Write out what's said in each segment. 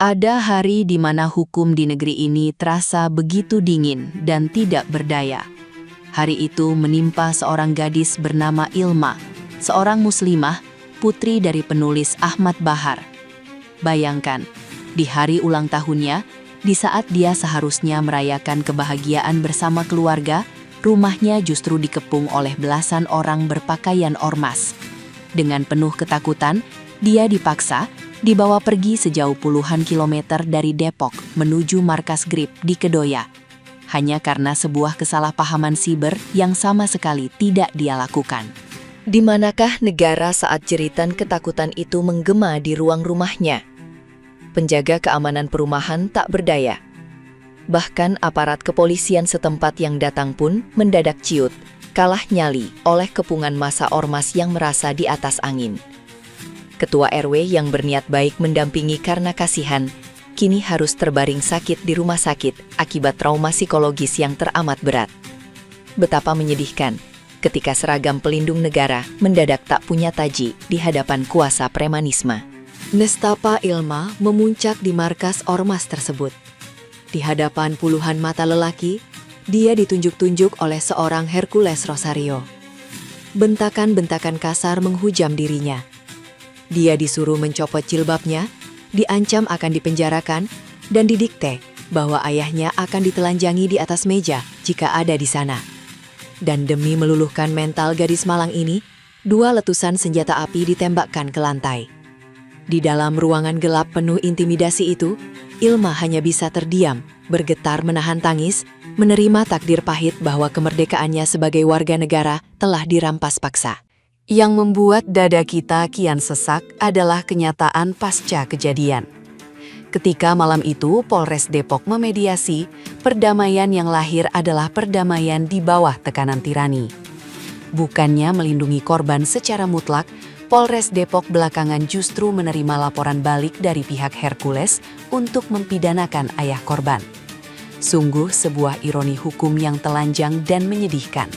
Ada hari di mana hukum di negeri ini terasa begitu dingin dan tidak berdaya. Hari itu menimpa seorang gadis bernama Ilma, seorang muslimah, putri dari penulis Ahmad Bahar. Bayangkan, di hari ulang tahunnya, di saat dia seharusnya merayakan kebahagiaan bersama keluarga, rumahnya justru dikepung oleh belasan orang berpakaian ormas. Dengan penuh ketakutan, dia dipaksa dibawa pergi sejauh puluhan kilometer dari Depok menuju markas GRIP di Kedoya. Hanya karena sebuah kesalahpahaman siber yang sama sekali tidak dia lakukan. Di manakah negara saat jeritan ketakutan itu menggema di ruang rumahnya? Penjaga keamanan perumahan tak berdaya. Bahkan aparat kepolisian setempat yang datang pun mendadak ciut, kalah nyali oleh kepungan massa ormas yang merasa di atas angin. Ketua RW yang berniat baik mendampingi karena kasihan, kini harus terbaring sakit di rumah sakit akibat trauma psikologis yang teramat berat. Betapa menyedihkan ketika seragam pelindung negara mendadak tak punya taji di hadapan kuasa premanisme. Nestapa Ilma memuncak di markas ormas tersebut. Di hadapan puluhan mata lelaki, dia ditunjuk-tunjuk oleh seorang Hercules Rosario. Bentakan-bentakan kasar menghujam dirinya. Dia disuruh mencopot jilbabnya, diancam akan dipenjarakan, dan didikte bahwa ayahnya akan ditelanjangi di atas meja jika ada di sana. Dan demi meluluhkan mental gadis malang ini, 2 letusan senjata api ditembakkan ke lantai. Di dalam ruangan gelap penuh intimidasi itu, Ilma hanya bisa terdiam, bergetar menahan tangis, menerima takdir pahit bahwa kemerdekaannya sebagai warga negara telah dirampas paksa. Yang membuat dada kita kian sesak adalah kenyataan pasca kejadian. Ketika malam itu Polres Depok memediasi, perdamaian yang lahir adalah perdamaian di bawah tekanan tirani. Bukannya melindungi korban secara mutlak, Polres Depok belakangan justru menerima laporan balik dari pihak Hercules untuk mempidanakan ayah korban. Sungguh sebuah ironi hukum yang telanjang dan menyedihkan.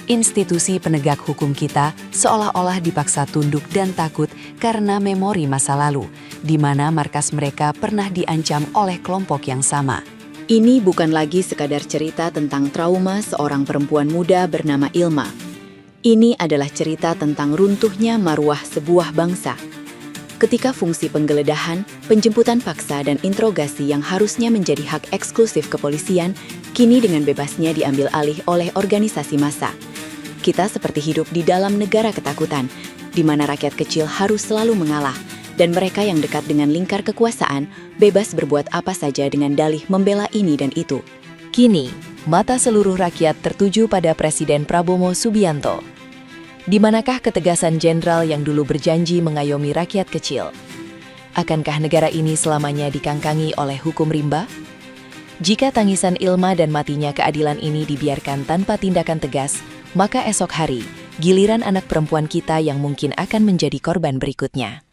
Institusi penegak hukum kita seolah-olah dipaksa tunduk dan takut karena memori masa lalu, di mana markas mereka pernah diancam oleh kelompok yang sama. Ini bukan lagi sekadar cerita tentang trauma seorang perempuan muda bernama Ilma. Ini adalah cerita tentang runtuhnya marwah sebuah bangsa. Ketika fungsi penggeledahan, penjemputan paksa dan interogasi yang harusnya menjadi hak eksklusif kepolisian, kini dengan bebasnya diambil alih oleh organisasi massa. Kita seperti hidup di dalam negara ketakutan, di mana rakyat kecil harus selalu mengalah, dan mereka yang dekat dengan lingkar kekuasaan bebas berbuat apa saja dengan dalih membela ini dan itu. Kini, mata seluruh rakyat tertuju pada Presiden Prabowo Subianto. Di manakah ketegasan jenderal yang dulu berjanji mengayomi rakyat kecil? Akankah negara ini selamanya dikangkangi oleh hukum rimba? Jika tangisan Ilma dan matinya keadilan ini dibiarkan tanpa tindakan tegas, maka esok hari, giliran anak perempuan kita yang mungkin akan menjadi korban berikutnya.